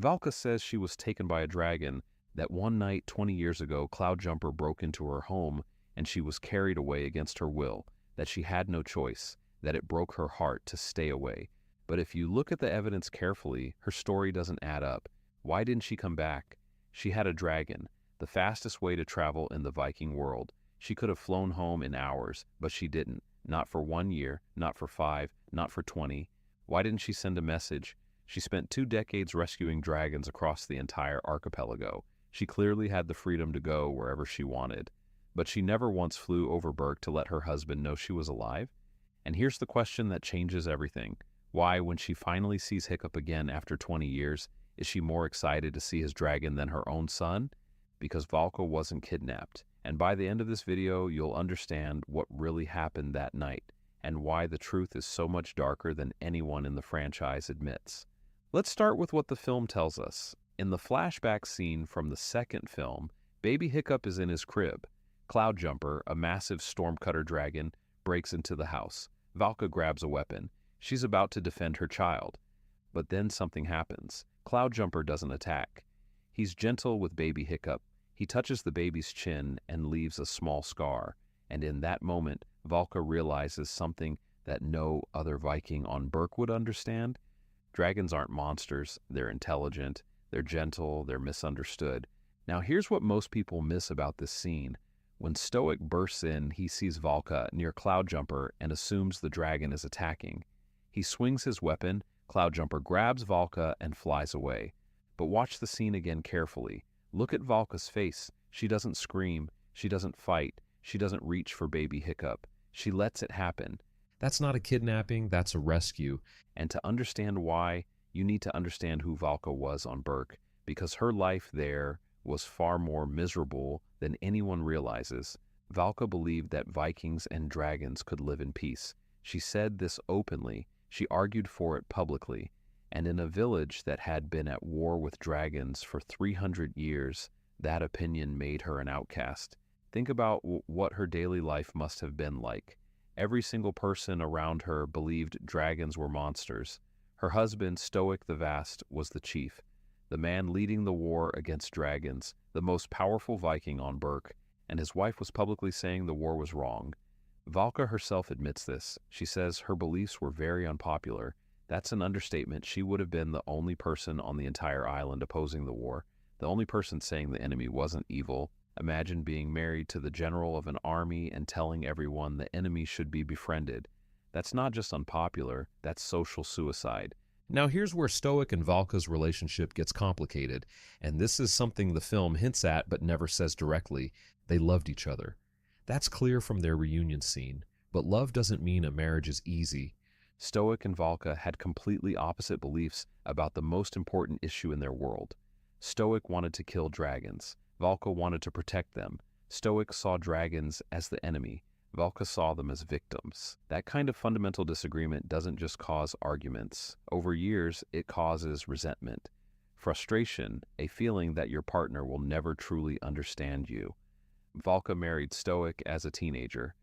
Valka says she was taken by a dragon, that one night 20 years ago Cloudjumper broke into her home and she was carried away against her will, that she had no choice, that it broke her heart to stay away. But if you look at the evidence carefully, her story doesn't add up. Why didn't she come back? She had a dragon, the fastest way to travel in the Viking world. She could have flown home in hours, but she didn't. Not for 1 year, not for 5, not for 20. Why didn't she send a message? She spent 2 decades rescuing dragons across the entire archipelago. She clearly had the freedom to go wherever she wanted. But she never once flew over Berk to let her husband know she was alive. And here's the question that changes everything. Why, when she finally sees Hiccup again after 20 years, is she more excited to see his dragon than her own son? Because Valka wasn't kidnapped. And by the end of this video, you'll understand what really happened that night and why the truth is so much darker than anyone in the franchise admits. Let's start with what the film tells us. In the flashback scene from the second film, baby Hiccup is in his crib. Cloudjumper, a massive stormcutter dragon, breaks into the house. Valka grabs a weapon. She's about to defend her child. But then something happens. Cloudjumper doesn't attack. He's gentle with baby Hiccup. He touches the baby's chin and leaves a small scar. And in that moment, Valka realizes something that no other Viking on Berk would understand. Dragons aren't monsters. They're intelligent. They're gentle. They're misunderstood. Now here's what most people miss about this scene. When Stoick bursts in, he sees Valka near Cloudjumper and assumes the dragon is attacking. He swings his weapon, Cloudjumper grabs Valka and flies away. But watch the scene again carefully. Look at Valka's face. She doesn't scream. She doesn't fight. She doesn't reach for baby Hiccup. She lets it happen. That's not a kidnapping, that's a rescue. And to understand why, you need to understand who Valka was on Berk, because her life there was far more miserable than anyone realizes. Valka believed that Vikings and dragons could live in peace. She said this openly. She argued for it publicly. And in a village that had been at war with dragons for 300 years, that opinion made her an outcast. Think about what her daily life must have been like. Every single person around her believed dragons were monsters. Her husband, Stoick the Vast, was the chief, the man leading the war against dragons, the most powerful Viking on Berk, and his wife was publicly saying the war was wrong. Valka herself admits this. She says her beliefs were very unpopular. That's an understatement. She would have been the only person on the entire island opposing the war, the only person saying the enemy wasn't evil. Imagine being married to the general of an army and telling everyone the enemy should be befriended. That's not just unpopular, that's social suicide. Now here's where Stoick and Valka's relationship gets complicated, and this is something the film hints at but never says directly. They loved each other. That's clear from their reunion scene, but love doesn't mean a marriage is easy. Stoick and Valka had completely opposite beliefs about the most important issue in their world. Stoick wanted to kill dragons. Valka wanted to protect them. Stoick saw dragons as the enemy. Valka saw them as victims. That kind of fundamental disagreement doesn't just cause arguments. Over years, it causes resentment, frustration, a feeling that your partner will never truly understand you. Valka married Stoick as a teenager.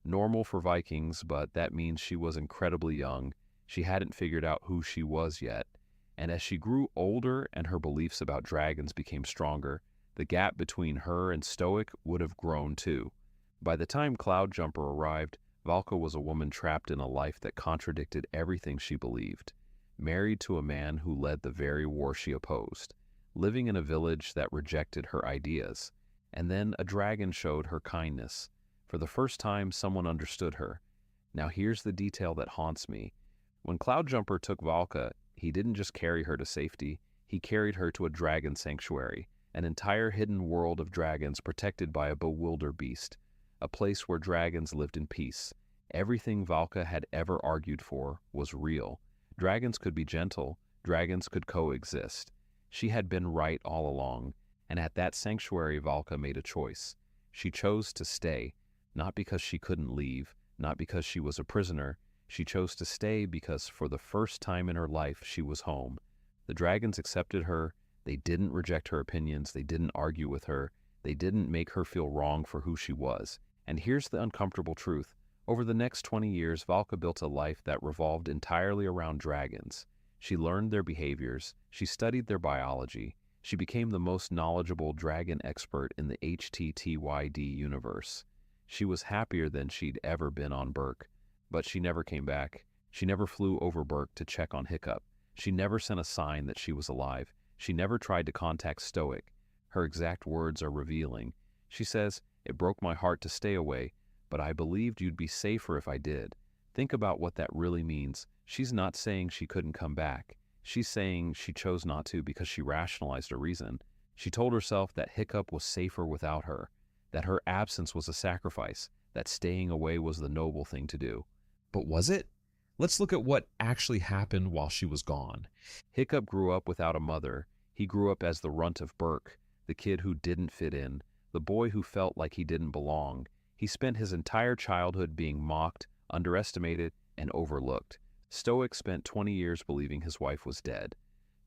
Normal for Vikings, but that means she was incredibly young. She hadn't figured out who she was yet. And as she grew older and her beliefs about dragons became stronger, the gap between her and Stoick would have grown too. By the time Cloudjumper arrived, Valka was a woman trapped in a life that contradicted everything she believed, married to a man who led the very war she opposed, living in a village that rejected her ideas. And then a dragon showed her kindness. For the first time, someone understood her. Now here's the detail that haunts me. When Cloudjumper took Valka, he didn't just carry her to safety, he carried her to a dragon sanctuary, an entire hidden world of dragons protected by a bewildered beast, a place where dragons lived in peace. Everything Valka had ever argued for was real. Dragons could be gentle, dragons could coexist. She had been right all along, and at that sanctuary Valka made a choice. She chose to stay, not because she couldn't leave, not because she was a prisoner. She chose to stay because for the first time in her life she was home. The dragons accepted her. They didn't reject her opinions. They didn't argue with her. They didn't make her feel wrong for who she was. And here's the uncomfortable truth. Over the next 20 years, Valka built a life that revolved entirely around dragons. She learned their behaviors, she studied their biology, she became the most knowledgeable dragon expert in the HTTYD universe. She was happier than she'd ever been on Berk, but she never came back. She never flew over Berk to check on Hiccup. She never sent a sign that she was alive. She never tried to contact Stoick. Her exact words are revealing. She says, "It broke my heart to stay away, but I believed you'd be safer if I did." Think about what that really means. She's not saying she couldn't come back. She's saying she chose not to because she rationalized a reason. She told herself that Hiccup was safer without her, that her absence was a sacrifice, that staying away was the noble thing to do. But was it? Let's look at what actually happened while she was gone. Hiccup grew up without a mother. He grew up as the runt of Berk, the kid who didn't fit in, the boy who felt like he didn't belong. He spent his entire childhood being mocked, underestimated, and overlooked. Stoick spent 20 years believing his wife was dead.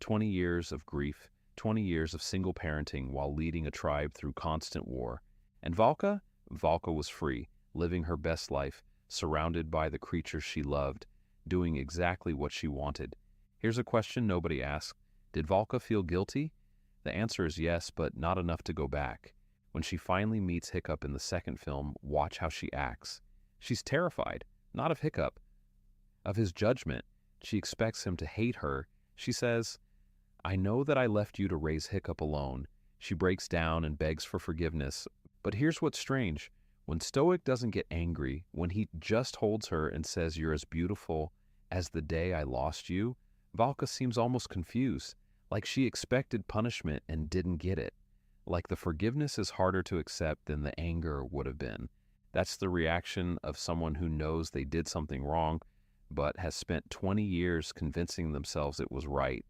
20 years of grief, 20 years of single parenting while leading a tribe through constant war. And Valka? Valka was free, living her best life, surrounded by the creatures she loved, doing exactly what she wanted. Here's a question nobody asked. Did Valka feel guilty? The answer is yes, but not enough to go back. When she finally meets Hiccup in the second film, watch how she acts. She's terrified, not of Hiccup, of his judgment. She expects him to hate her. She says, "I know that I left you to raise Hiccup alone." She breaks down and begs for forgiveness. But here's what's strange. When Stoick doesn't get angry, when he just holds her and says, "You're as beautiful as the day I lost you," Valka seems almost confused, like she expected punishment and didn't get it. Like the forgiveness is harder to accept than the anger would have been. That's the reaction of someone who knows they did something wrong, but has spent 20 years convincing themselves it was right.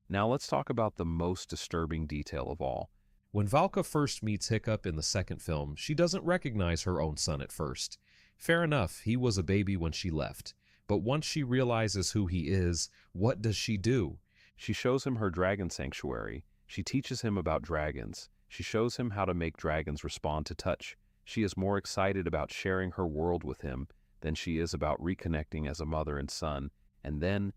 Now let's talk about the most disturbing detail of all. When Valka first meets Hiccup in the second film, she doesn't recognize her own son at first. Fair enough, he was a baby when she left. But once she realizes who he is, what does she do? She shows him her dragon sanctuary. She teaches him about dragons. She shows him how to make dragons respond to touch. She is more excited about sharing her world with him than she is about reconnecting as a mother and son. And then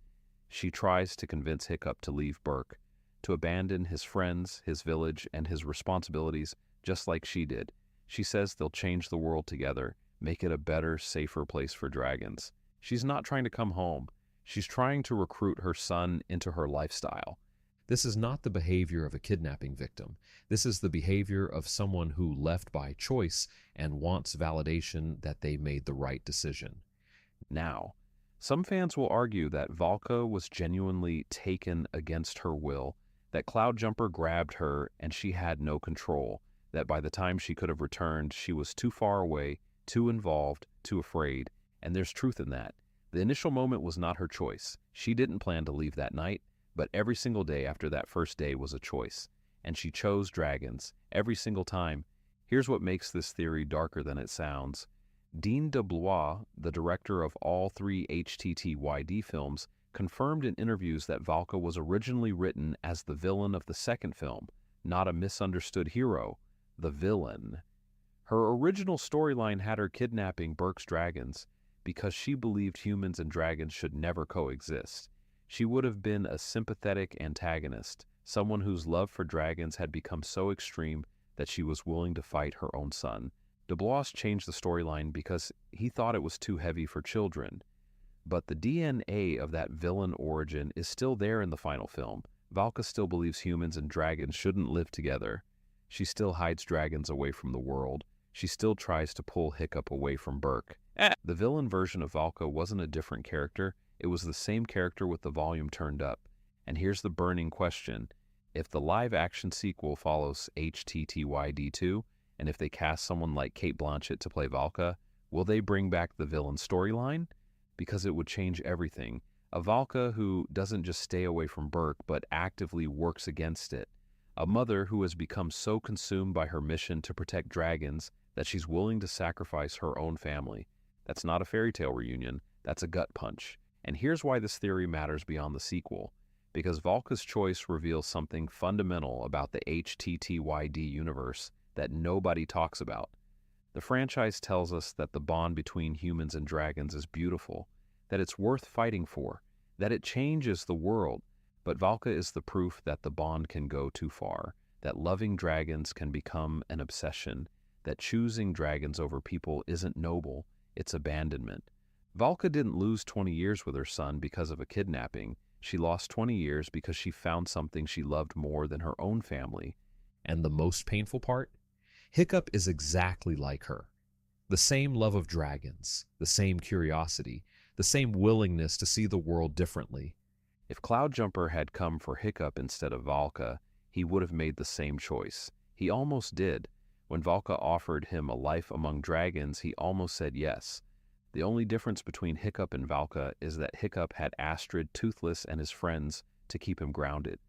she tries to convince Hiccup to leave Berk, to abandon his friends, his village, and his responsibilities, just like she did. She says they'll change the world together, make it a better, safer place for dragons. She's not trying to come home. She's trying to recruit her son into her lifestyle. This is not the behavior of a kidnapping victim. This is the behavior of someone who left by choice and wants validation that they made the right decision. Now, some fans will argue that Valka was genuinely taken against her will, that Cloudjumper grabbed her and she had no control, that by the time she could have returned, she was too far away, too involved, too afraid, and there's truth in that. The initial moment was not her choice. She didn't plan to leave that night, but every single day after that first day was a choice, and she chose dragons every single time. Here's what makes this theory darker than it sounds. Dean DeBlois, the director of all 3 HTTYD films, confirmed in interviews that Valka was originally written as the villain of the second film, not a misunderstood hero, the villain. Her original storyline had her kidnapping Berk's dragons because she believed humans and dragons should never coexist. She would have been a sympathetic antagonist, someone whose love for dragons had become so extreme that she was willing to fight her own son. DeBlois changed the storyline because he thought it was too heavy for children. But the DNA of that villain origin is still there in the final film. Valka still believes humans and dragons shouldn't live together. She still hides dragons away from the world. She still tries to pull Hiccup away from Berk. The villain version of Valka wasn't a different character. It was the same character with the volume turned up. And here's the burning question. If the live-action sequel follows HTTYD2, and if they cast someone like Cate Blanchett to play Valka, will they bring back the villain storyline? Because it would change everything. A Valka who doesn't just stay away from Berk, but actively works against it. A mother who has become so consumed by her mission to protect dragons that she's willing to sacrifice her own family. That's not a fairy tale reunion, that's a gut punch. And here's why this theory matters beyond the sequel. Because Valka's choice reveals something fundamental about the HTTYD universe that nobody talks about. The franchise tells us that the bond between humans and dragons is beautiful, that it's worth fighting for, that it changes the world. But Valka is the proof that the bond can go too far, that loving dragons can become an obsession, that choosing dragons over people isn't noble, it's abandonment. Valka didn't lose 20 years with her son because of a kidnapping. She lost 20 years because she found something she loved more than her own family. And the most painful part? Hiccup is exactly like her. The same love of dragons, the same curiosity, the same willingness to see the world differently. If Cloudjumper had come for Hiccup instead of Valka, he would have made the same choice. He almost did. When Valka offered him a life among dragons, he almost said yes. The only difference between Hiccup and Valka is that Hiccup had Astrid, Toothless, and his friends to keep him grounded.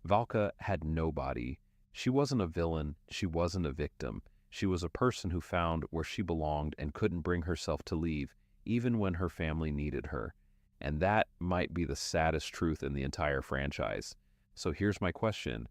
Valka had nobody. She wasn't a villain, she wasn't a victim. She was a person who found where she belonged and couldn't bring herself to leave, even when her family needed her. And that might be the saddest truth in the entire franchise. So here's my question.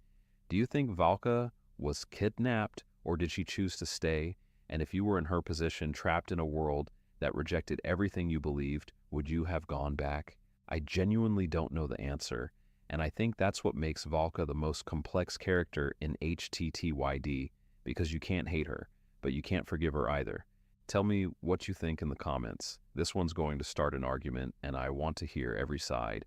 Do you think Valka was kidnapped, or did she choose to stay? And if you were in her position, trapped in a world that rejected everything you believed, would you have gone back? I genuinely don't know the answer, and I think that's what makes Valka the most complex character in HTTYD, because you can't hate her, but you can't forgive her either. Tell me what you think in the comments. This one's going to start an argument, and I want to hear every side.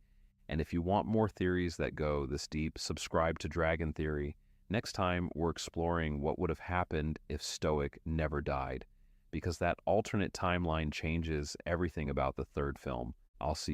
And if you want more theories that go this deep, subscribe to Dragon Theory. Next time, we're exploring what would have happened if Stoick never died, because that alternate timeline changes everything about the third film. I'll see you.